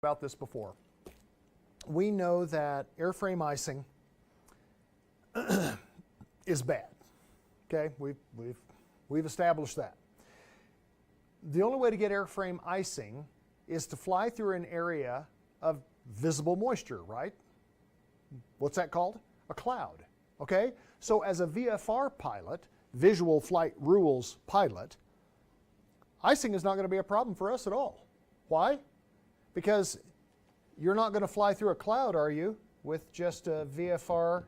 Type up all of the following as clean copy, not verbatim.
About this before. We know that airframe icing is bad. Okay, we've established that. The only way to get airframe icing is to fly through an area of visible moisture, right? What's that called? A cloud. Okay, so as a VFR pilot, visual flight rules pilot, icing is not going to be a problem for us at all. Why? Because you're not going to fly through a cloud, are you, with just a VFR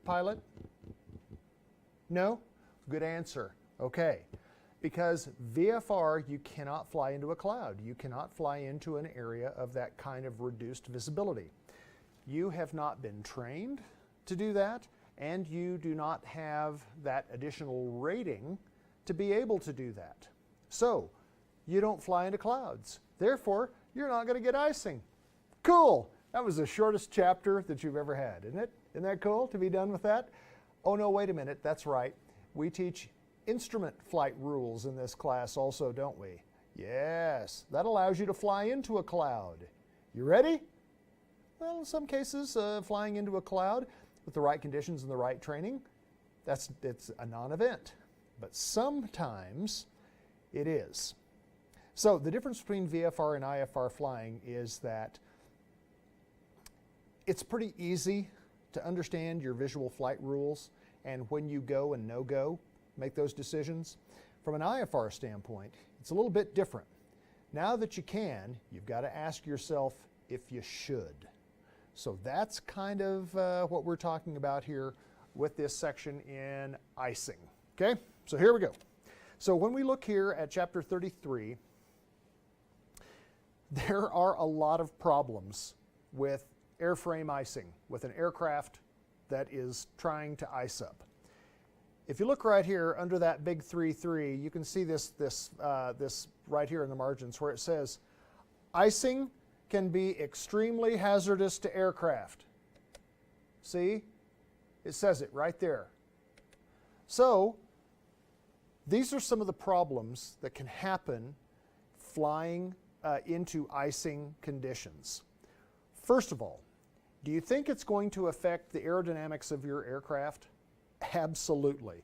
pilot? No? Good answer. Okay. Because VFR, you cannot fly into a cloud. You cannot fly into an area of that kind of reduced visibility. You have not been trained to do that, and you do not have that additional rating to be able to do that. So, you don't fly into clouds. Therefore, you're not going to get icing. Cool. That was the shortest chapter that you've ever had, isn't it? Isn't that cool to be done with that? Oh no, wait a minute. That's right. We teach instrument flight rules in this class also, don't we? Yes. That allows you to fly into a cloud. You ready? Well, in some cases, flying into a cloud with the right conditions and the right training, it's a non-event. But sometimes it is. So the difference between VFR and IFR flying is that it's pretty easy to understand your visual flight rules and when you go and no-go, make those decisions. From an IFR standpoint, it's a little bit different. Now that you can, you've got to ask yourself if you should. So that's kind of what we're talking about here with this section in icing. Okay, so here we go. So when we look here at chapter 33, there are a lot of problems with airframe icing, with an aircraft that is trying to ice up. If you look right here under that big 3.3, you can see this right here in the margins where it says, icing can be extremely hazardous to aircraft. See? It says it right there. So, these are some of the problems that can happen flying into icing conditions. First of all, do you think it's going to affect the aerodynamics of your aircraft? Absolutely.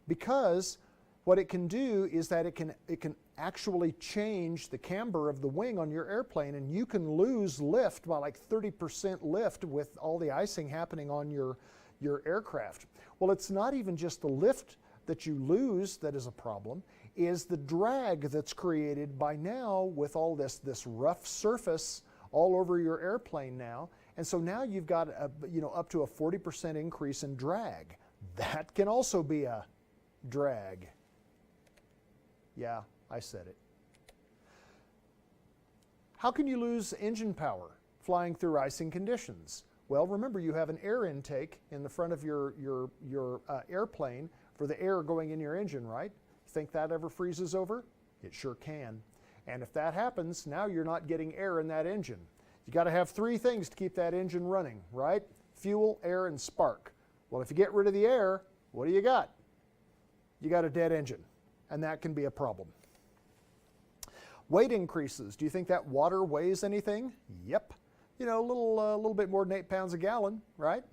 Because what it can do is that it can actually change the camber of the wing on your airplane, and you can lose lift by like 30% lift with all the icing happening on your aircraft. Well, it's not even just the lift that you lose that is a problem, is the drag that's created by now with all this rough surface all over your airplane now. And so now you've got up to a 40% increase in drag. That can also be a drag. Yeah, I said it. How can you lose engine power flying through icing conditions? Well, remember you have an air intake in the front of your airplane for the air going in your engine, right? Think that ever freezes over? It sure can. And if that happens, now you're not getting air in that engine. You got to have three things to keep that engine running, right? Fuel, air, and spark. Well, if you get rid of the air, what do you got? You got a dead engine, and that can be a problem. Weight increases. Do you think that water weighs anything? Yep. You know, a little bit more than 8 pounds a gallon, right?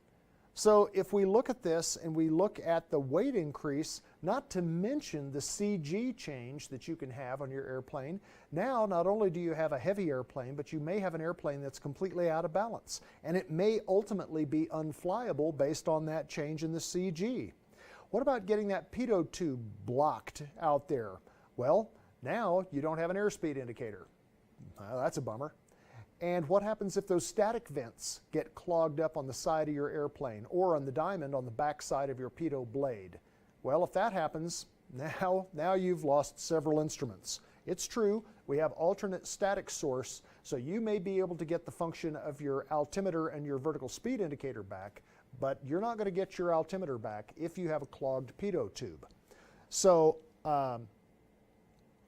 So if we look at this and we look at the weight increase, not to mention the CG change that you can have on your airplane, now not only do you have a heavy airplane, but you may have an airplane that's completely out of balance. And it may ultimately be unflyable based on that change in the CG. What about getting that pitot tube blocked out there? Well, now you don't have an airspeed indicator. That's a bummer. And what happens if those static vents get clogged up on the side of your airplane or on the diamond on the back side of your pitot blade? Well, if that happens, now you've lost several instruments. It's true, we have alternate static source, so you may be able to get the function of your altimeter and your vertical speed indicator back, but you're not going to get your altimeter back if you have a clogged pitot tube. So,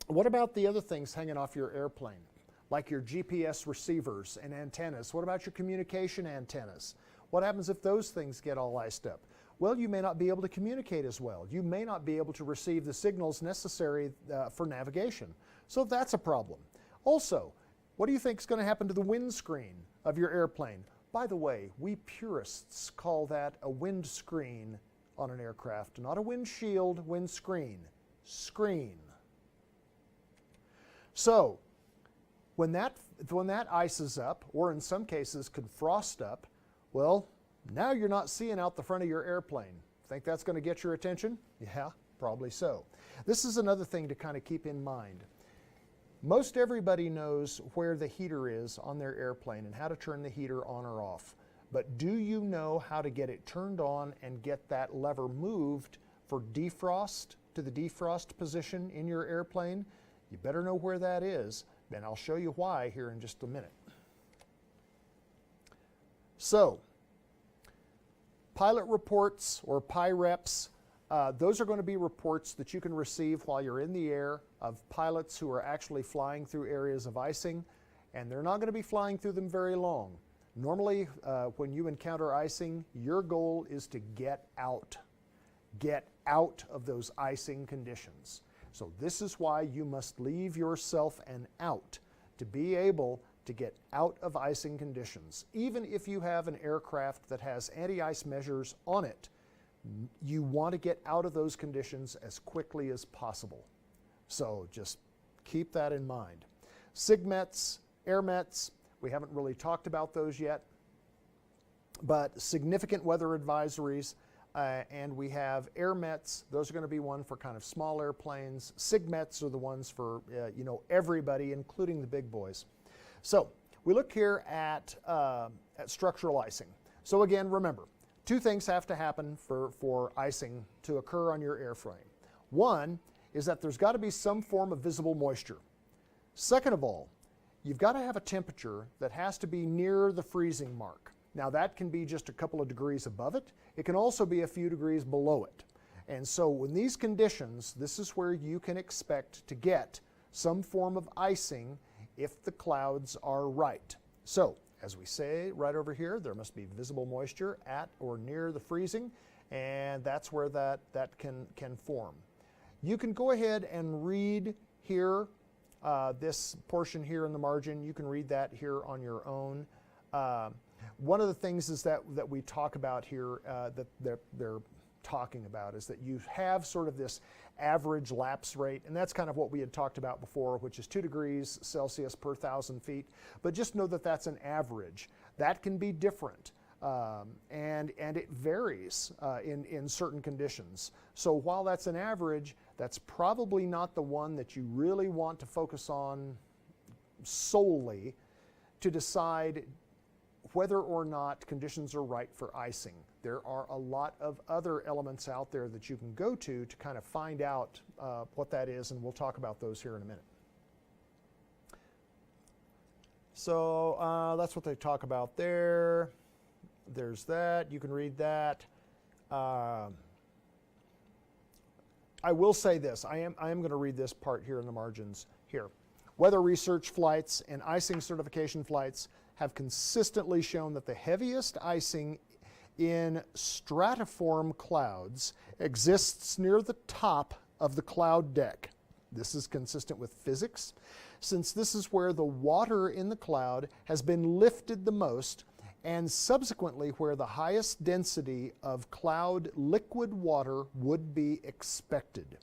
what about the other things hanging off your airplane? Like your GPS receivers and antennas. What about your communication antennas? What happens if those things get all iced up? Well, you may not be able to communicate as well. You may not be able to receive the signals necessary for navigation. So that's a problem. Also, What do you think is going to happen to the windscreen of your airplane? By the way, we purists call that a windscreen on an aircraft, not a windshield, windscreen. Screen. So, when that ices up, or in some cases can frost up, well, now you're not seeing out the front of your airplane. Think that's going to get your attention? Yeah, probably so. This is another thing to kind of keep in mind. Most everybody knows where the heater is on their airplane and how to turn the heater on or off. But do you know how to get it turned on and get that lever moved for defrost to the defrost position in your airplane? You better know where that is, and I'll show you why here in just a minute. So, pilot reports or PIREPs, those are going to be reports that you can receive while you're in the air of pilots who are actually flying through areas of icing, and they're not going to be flying through them very long. Normally, when you encounter icing, your goal is to get out of those icing conditions. So this is why you must leave yourself an out to be able to get out of icing conditions. Even if you have an aircraft that has anti-ice measures on it, you want to get out of those conditions as quickly as possible. So just keep that in mind. SIGMETs, AIRMETs, we haven't really talked about those yet, but significant weather advisories, and we have AIRMETs. Those are going to be one for kind of small airplanes. SIGMETs are the ones for everybody, including the big boys. So we look here at structural icing. So again, remember, two things have to happen for icing to occur on your airframe. One is that there's got to be some form of visible moisture. Second of all, you've got to have a temperature that has to be near the freezing mark. Now that can be just a couple of degrees above it. It can also be a few degrees below it. And so in these conditions, this is where you can expect to get some form of icing if the clouds are right. So, as we say right over here, there must be visible moisture at or near the freezing, and that's where that can form. You can go ahead and read here, this portion here in the margin. You can read that here on your own. One of the things is that we talk about here, that they're talking about, is that you have sort of this average lapse rate, and that's kind of what we had talked about before, which is 2 degrees Celsius per 1,000 feet. But just know that that's an average. That can be different, and it varies in certain conditions. So while that's an average, that's probably not the one that you really want to focus on solely to decide whether or not conditions are right for icing. There are a lot of other elements out there that you can go to kind of find out what that is, and we'll talk about those here in a minute. So that's what they talk about there. There's that. You can read that. I will say this. I am going to read this part here in the margins here. Weather research flights and icing certification flights have consistently shown that the heaviest icing in stratiform clouds exists near the top of the cloud deck. This is consistent with physics, since this is where the water in the cloud has been lifted the most, and subsequently where the highest density of cloud liquid water would be expected.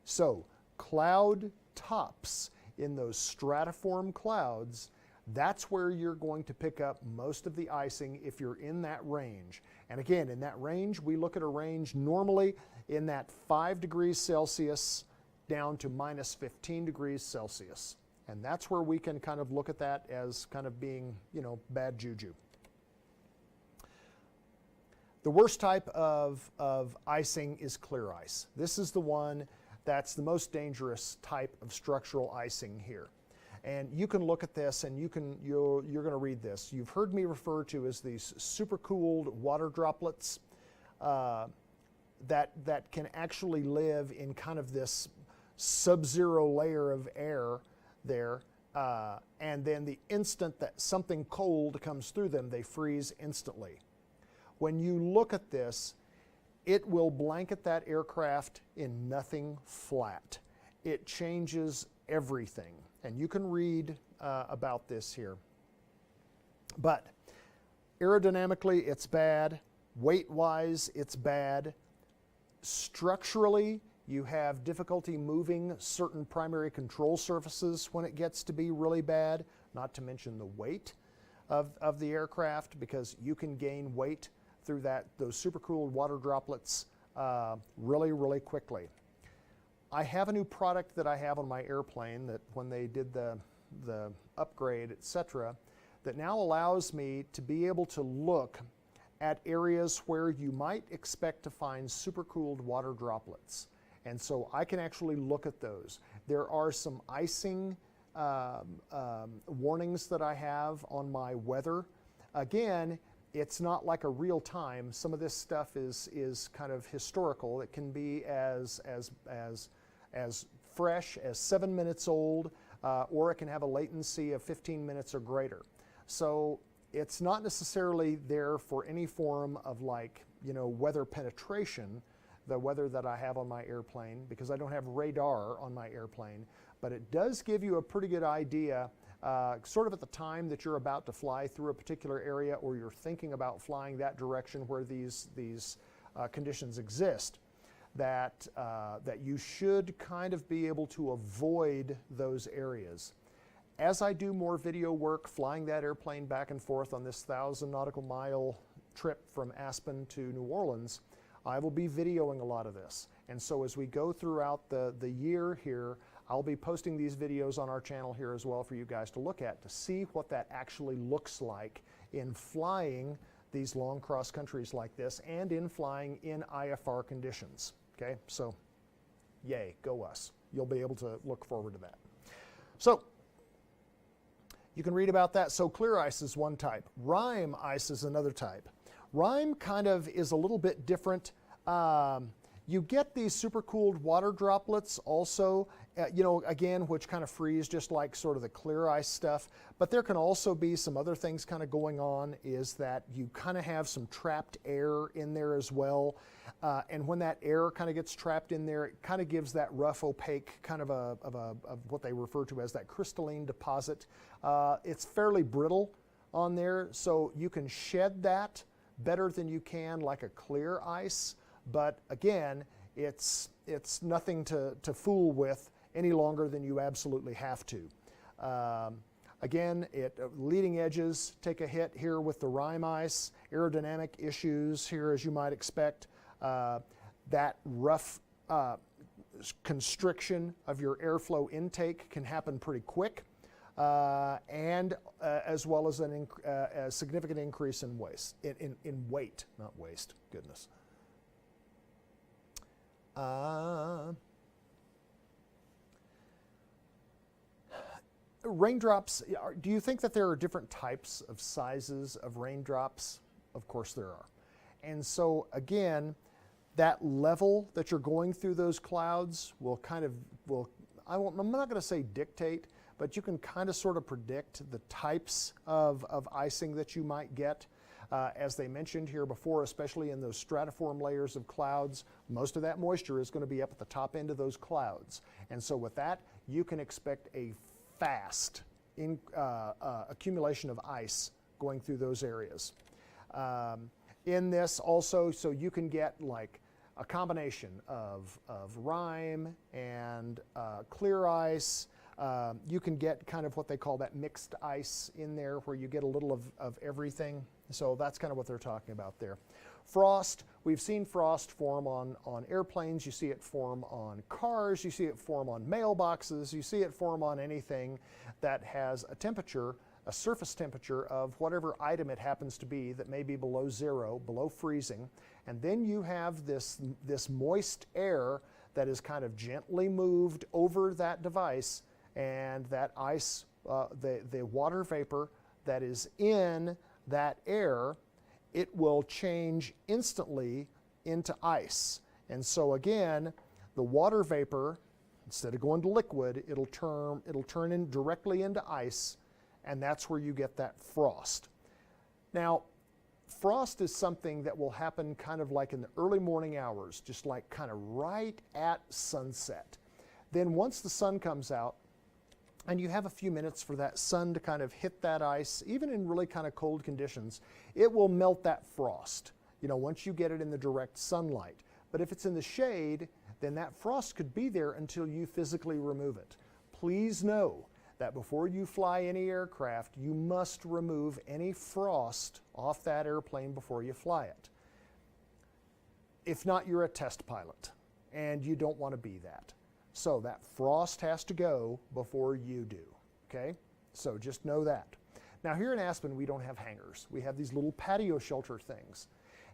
So, cloud tops in those stratiform clouds, that's where you're going to pick up most of the icing if you're in that range. And again, in that range, we look at a range normally in that 5 degrees Celsius down to minus 15 degrees Celsius. And that's where we can kind of look at that as kind of being, bad juju. The worst type of icing is clear ice. This is the one that's the most dangerous type of structural icing here. And you can look at this and you're going to read this. You've heard me refer to as these supercooled water droplets that can actually live in kind of this sub-zero layer of air there. And then the instant that something cold comes through them, they freeze instantly. When you look at this, it will blanket that aircraft in nothing flat. It changes everything. And you can read about this here. But aerodynamically, it's bad. Weight-wise, it's bad. Structurally, you have difficulty moving certain primary control surfaces when it gets to be really bad, not to mention the weight of the aircraft, because you can gain weight through those supercooled water droplets really, really quickly. I have a new product that I have on my airplane that when they did the upgrade, etc., that now allows me to be able to look at areas where you might expect to find supercooled water droplets. And so I can actually look at those. There are some icing warnings that I have on my weather. Again, it's not like a real time. Some of this stuff is kind of historical. It can be as fresh as 7 minutes old, or it can have a latency of 15 minutes or greater. So it's not necessarily there for any form of weather penetration, the weather that I have on my airplane, because I don't have radar on my airplane, but it does give you a pretty good idea sort of at the time that you're about to fly through a particular area, or you're thinking about flying that direction where these conditions exist, that you should kind of be able to avoid those areas. As I do more video work flying that airplane back and forth on this 1,000 nautical mile trip from Aspen to New Orleans, I will be videoing a lot of this. And so as we go throughout the year here, I'll be posting these videos on our channel here as well for you guys to look at, to see what that actually looks like in flying these long cross countries like this, and in flying in IFR conditions. Okay, so yay, go us. You'll be able to look forward to that. So you can read about that. So clear ice is one type. Rime ice is another type. Rime kind of is a little bit different. You get these supercooled water droplets also, again, which kind of freeze just like sort of the clear ice stuff. But there can also be some other things kind of going on, is that you kind of have some trapped air in there as well. And when that air kind of gets trapped in there, it kind of gives that rough, opaque kind of of what they refer to as that crystalline deposit. It's fairly brittle on there, so you can shed that better than you can like a clear ice. But again, it's nothing to fool with any longer than you absolutely have to. Again, leading edges take a hit here with the rime ice. Aerodynamic issues here, as you might expect. That rough constriction of your airflow intake can happen pretty quick, and as well as a significant increase in weight, not waste, goodness. Raindrops, do you think that there are different types of sizes of raindrops? Of course there are. And so again, that level that you're going through those clouds will I'm not going to say dictate, but you can kind of sort of predict the types of icing that you might get. As they mentioned here before, especially in those stratiform layers of clouds, most of that moisture is going to be up at the top end of those clouds. And so with that, you can expect a fast accumulation of ice going through those areas. In this also, so you can get like a combination of rime and clear ice. You can get kind of what they call that mixed ice in there, where you get a little of everything. So that's kind of what they're talking about there. Frost, we've seen frost form on airplanes. You see it form on cars. You see it form on mailboxes. You see it form on anything that has a temperature, a surface temperature of whatever item it happens to be that may be below zero, below freezing. And then you have this moist air that is kind of gently moved over that device, and that ice, the water vapor that is in that air, it will change instantly into ice. And so again, the water vapor, instead of going to liquid, it'll turn in directly into ice, and that's where you get that frost. Now, frost is something that will happen kind of like in the early morning hours, just like kind of right at sunset. Then once the sun comes out, and you have a few minutes for that sun to kind of hit that ice, even in really kind of cold conditions, it will melt that frost, once you get it in the direct sunlight. But if it's in the shade, then that frost could be there until you physically remove it. Please know that before you fly any aircraft, you must remove any frost off that airplane before you fly it. If not, you're a test pilot, and you don't want to be that. So that frost has to go before you do, okay? So just know that. Now here in Aspen, we don't have hangars. We have these little patio shelter things.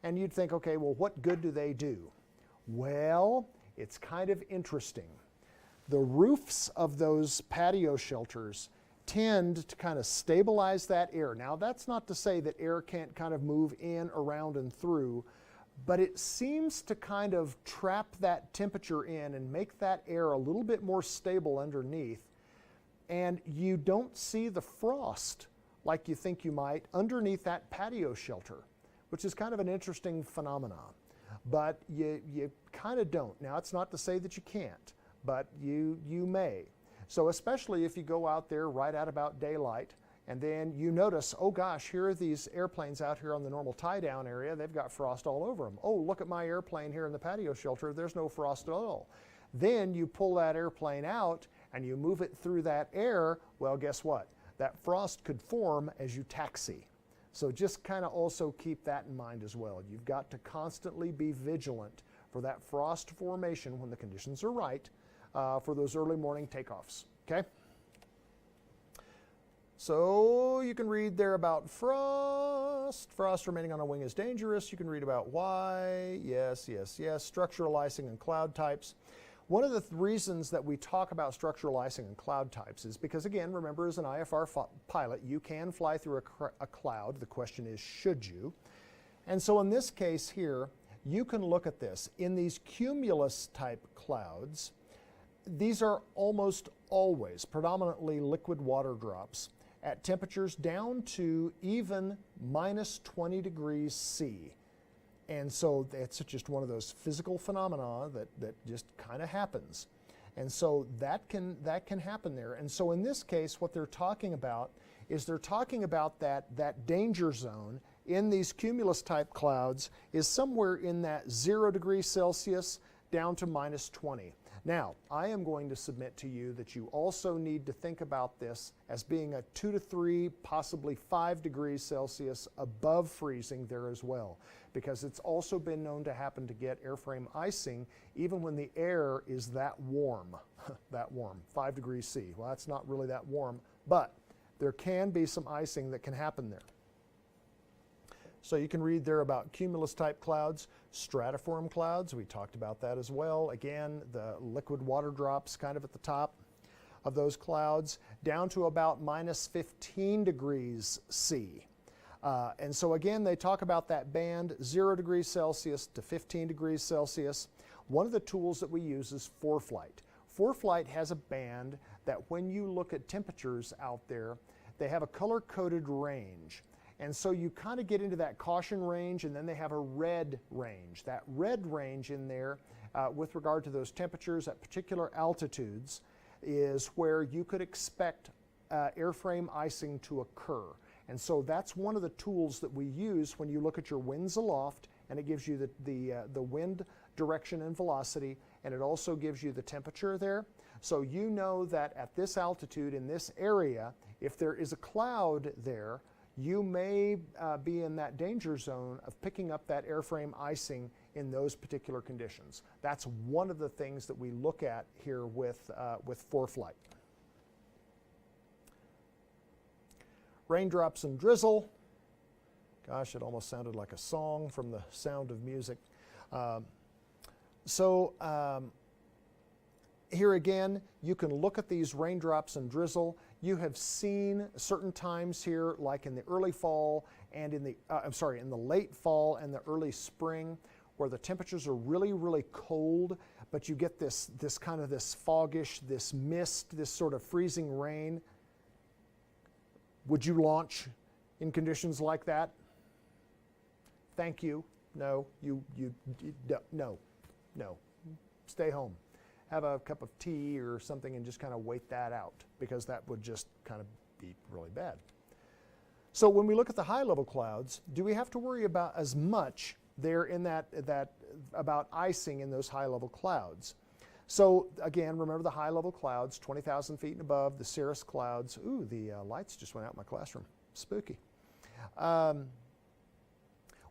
And you'd think, okay, well, what good do they do? Well, it's kind of interesting. The roofs of those patio shelters tend to kind of stabilize that air. Now, that's not to say that air can't kind of move in, around, and through, but it seems to kind of trap that temperature in and make that air a little bit more stable underneath. And you don't see the frost like you think you might underneath that patio shelter, which is kind of an interesting phenomenon. But you kind of don't. Now, it's not to say that you can't, but you may. So especially if you go out there right at about daylight, and then you notice, oh gosh, here are these airplanes out here on the normal tie-down area. They've got frost all over them. Oh, look at my airplane here in the patio shelter. There's no frost at all. Then you pull that airplane out and you move it through that air. Well, guess what? That frost could form as you taxi. So just kind of also keep that in mind as well. You've got to constantly be vigilant for that frost formation when the conditions are right for those early morning takeoffs, okay? So you can read there about frost. Frost remaining on a wing is dangerous. You can read about why. Yes, yes, yes. Structural icing and cloud types. One of the reasons that we talk about structural icing and cloud types is because, again, remember, as an IFR pilot, you can fly through a cloud. The question is, should you? And so in this case here, you can look at this. In these cumulus type clouds, these are almost always predominantly liquid water drops at temperatures down to even minus 20 degrees C. And so it's just one of those physical phenomena that just kind of happens. And so that can happen there. And so in this case, what they're talking about is they're talking about that danger zone in these cumulus type clouds is somewhere in that 0 degrees Celsius down to minus 20. Now, I am going to submit to you that you also need to think about this as being a 2 to 3, possibly 5 degrees Celsius above freezing there as well, because it's also been known to happen to get airframe icing even when the air is that warm, 5 degrees C. Well, that's not really that warm, but there can be some icing that can happen there. So you can read there about cumulus type clouds, stratiform clouds, we talked about that as well. Again, the liquid water drops kind of at the top of those clouds, down to about minus 15 degrees C. And so again, they talk about that band, 0 degrees Celsius to 15 degrees Celsius. One of the tools that we use is ForeFlight. ForeFlight has a band that when you look at temperatures out there, they have a color-coded range. And so you kind of get into that caution range, and then they have a red range. That red range in there, with regard to those temperatures at particular altitudes, is where you could expect airframe icing to occur. And so that's one of the tools that we use when you look at your winds aloft, and it gives you the wind direction and velocity, and it also gives you the temperature there. So you know that at this altitude in this area, if there is a cloud there, you may be in that danger zone of picking up that airframe icing in those particular conditions. That's one of the things that we look at here with ForeFlight. Raindrops and drizzle. Gosh, it almost sounded like a song from The Sound of Music. Here again, you can look at these raindrops and drizzle. You have seen certain times here, like in the early fall and in the late fall and the early spring, where the temperatures are really, really cold, but you get this kind of this foggish, this mist, this sort of freezing rain. Would you launch in conditions like that? Thank you. No, no. Stay home. have a cup of tea or something and just kind of wait that out, because that would just kind of be really bad. So when we look at the high level clouds, do we have to worry about as much there in that about icing in those high level clouds? So again, remember the high level clouds, 20,000 feet and above, the cirrus clouds. Ooh, the lights just went out in my classroom. Spooky.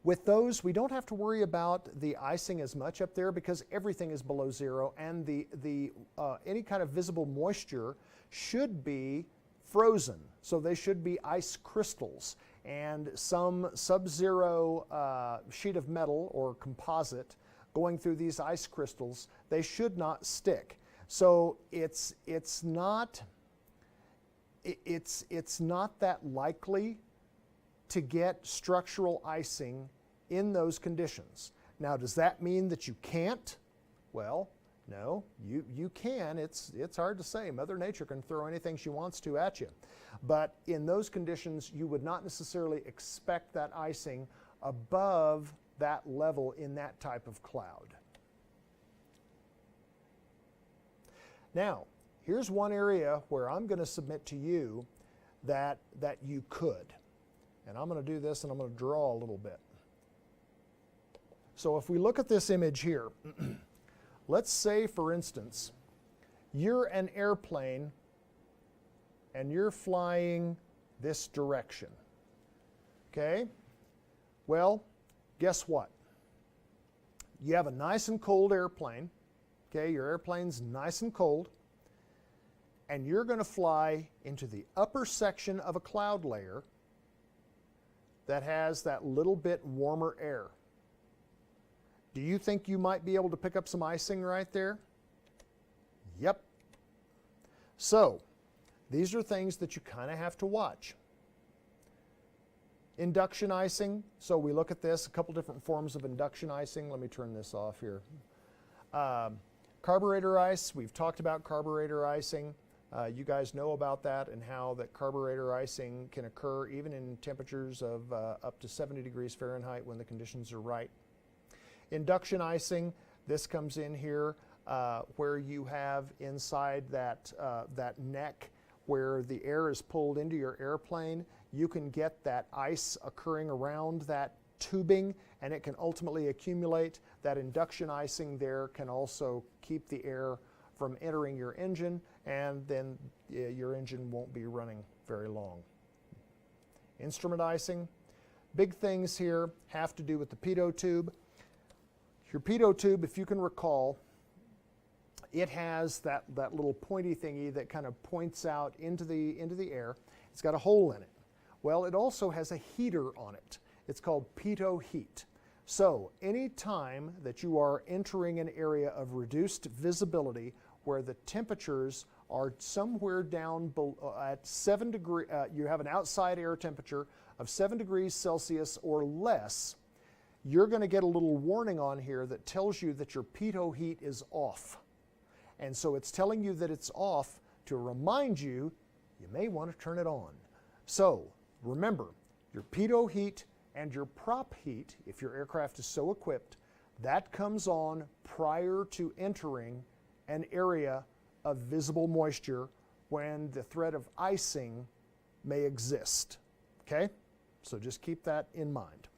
With those, we don't have to worry about the icing as much up there, because everything is below zero, and any kind of visible moisture should be frozen. So they should be ice crystals, and some sub-zero sheet of metal or composite going through these ice crystals, they should not stick. So it's not that likely to get structural icing in those conditions. Now, does that mean that you can't? Well, no, you can. It's hard to say. Mother Nature can throw anything she wants to at you. But in those conditions, you would not necessarily expect that icing above that level in that type of cloud. Now, here's one area where I'm going to submit to you that you could. And I'm going to do this, and I'm going to draw a little bit. So if we look at this image here, let's say, for instance, you're an airplane and you're flying this direction. Okay? Well, guess what? You have a nice and cold airplane. Okay, your airplane's nice and cold, and you're going to fly into the upper section of a cloud layer that has that little bit warmer air. Do you think you might be able to pick up some icing right there? Yep. So, these are things that you kind of have to watch. Induction icing. So we look at this, a couple different forms of induction icing. Let me turn this off here. Carburetor ice. We've talked about carburetor icing. You guys know about that, and how that carburetor icing can occur even in temperatures of up to 70 degrees Fahrenheit when the conditions are right. Induction icing, this comes in here where you have inside that neck where the air is pulled into your airplane. You can get that ice occurring around that tubing, and it can ultimately accumulate. That induction icing there can also keep the air from entering your engine, and then your engine won't be running very long. Instrument icing. Big things here have to do with the pitot tube. Your pitot tube, if you can recall, it has that little pointy thingy that kind of points out into the air. It's got a hole in it. Well, it also has a heater on it. It's called pitot heat. So any time that you are entering an area of reduced visibility where the temperatures are somewhere down at 7 degrees, you have an outside air temperature of 7 degrees Celsius or less, you're going to get a little warning on here that tells you that your pitot heat is off. And so it's telling you that it's off to remind you may want to turn it on. So remember, your pitot heat and your prop heat, if your aircraft is so equipped, that comes on prior to entering an area of visible moisture when the threat of icing may exist. Okay? So just keep that in mind.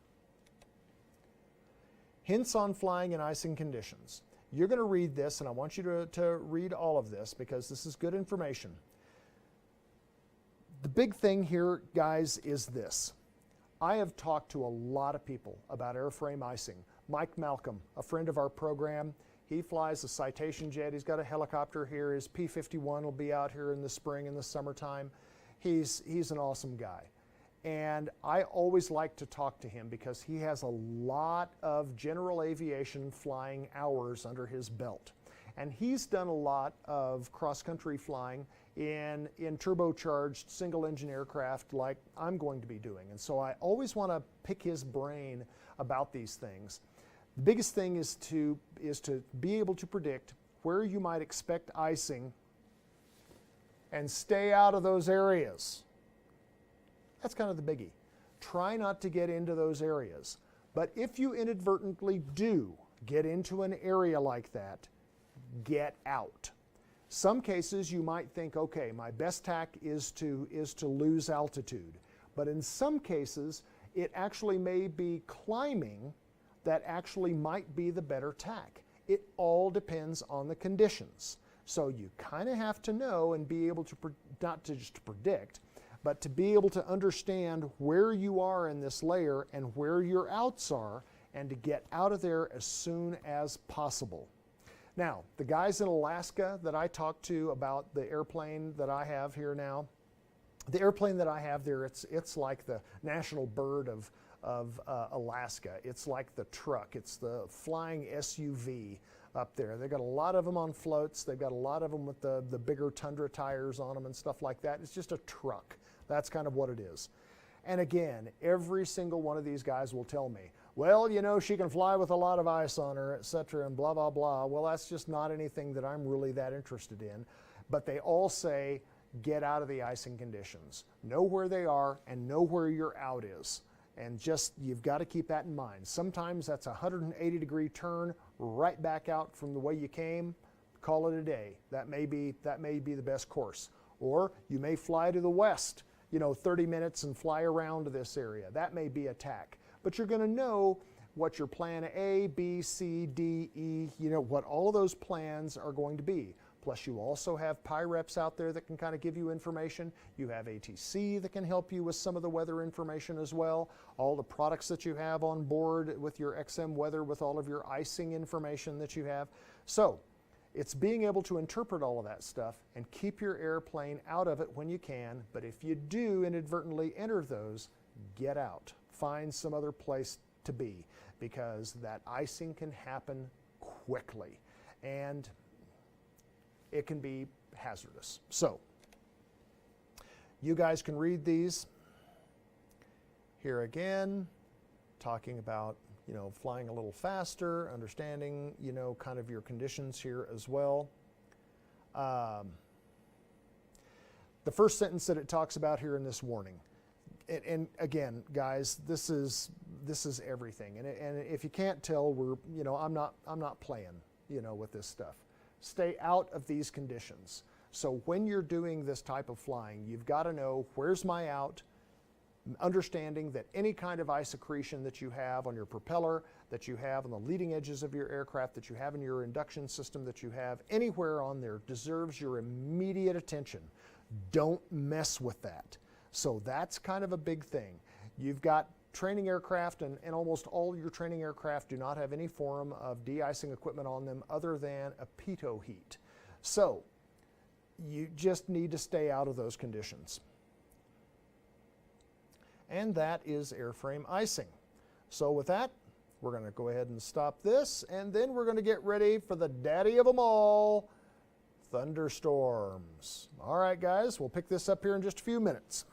Hints on flying in icing conditions. You're going to read this, and I want you to read all of this because this is good information. The big thing here, guys, is this. I have talked to a lot of people about airframe icing. Mike Malcolm, a friend of our program, he flies a Citation jet. He's got a helicopter here. His P-51 will be out here in the spring and the summertime. He's an awesome guy. And I always like to talk to him because he has a lot of general aviation flying hours under his belt. And he's done a lot of cross-country flying in turbocharged single-engine aircraft like I'm going to be doing. And so I always want to pick his brain about these things. The biggest thing is to be able to predict where you might expect icing and stay out of those areas. That's kind of the biggie. Try not to get into those areas. But if you inadvertently do get into an area like that, get out. Some cases you might think, okay, my best tack is to lose altitude. But in some cases, it actually may be climbing that actually might be the better tack. It all depends on the conditions. So you kind of have to know and be able to, not to just predict, but to be able to understand where you are in this layer and where your outs are, and to get out of there as soon as possible. Now, the guys in Alaska that I talked to about the airplane that I have here now, the airplane that I have there, it's like the national bird of Alaska. It's like the truck. It's the flying SUV up there. They've got a lot of them on floats. They've got a lot of them with the bigger Tundra tires on them and stuff like that. It's just a truck. That's kind of what it is. And again, every single one of these guys will tell me, well, you know, she can fly with a lot of ice on her, etc., and blah, blah, blah. Well, that's just not anything that I'm really that interested in. But they all say, get out of the icing conditions. Know where they are and know where your out is. And just, you've got to keep that in mind. Sometimes that's a 180-degree turn right back out from the way you came. Call it a day. That may be the best course. Or you may fly to the west, 30 minutes and fly around to this area. That may be a tack. But you're going to know what your plan A, B, C, D, E, what all of those plans are going to be. Plus you also have PIREPs out there that can kind of give you information. You have ATC that can help you with some of the weather information as well. All the products that you have on board with your XM Weather, with all of your icing information that you have. So it's being able to interpret all of that stuff and keep your airplane out of it when you can. But if you do inadvertently enter those, get out. Find some other place to be, because that icing can happen quickly and it can be hazardous. So you guys can read these. Here again, talking about flying a little faster, understanding kind of your conditions here as well. The first sentence that it talks about here in this warning, and again, guys, this is everything. And if you can't tell, I'm not playing with this stuff. Stay out of these conditions. So when you're doing this type of flying, you've got to know, where's my out, understanding that any kind of ice accretion that you have on your propeller, that you have on the leading edges of your aircraft, that you have in your induction system, that you have anywhere on there, deserves your immediate attention. Don't mess with that. So that's kind of a big thing. You've got training aircraft, and almost all your training aircraft do not have any form of de-icing equipment on them other than a pitot heat. So you just need to stay out of those conditions. And that is airframe icing. So with that, we're going to go ahead and stop this, and then we're going to get ready for the daddy of them all, thunderstorms. All right, guys, we'll pick this up here in just a few minutes.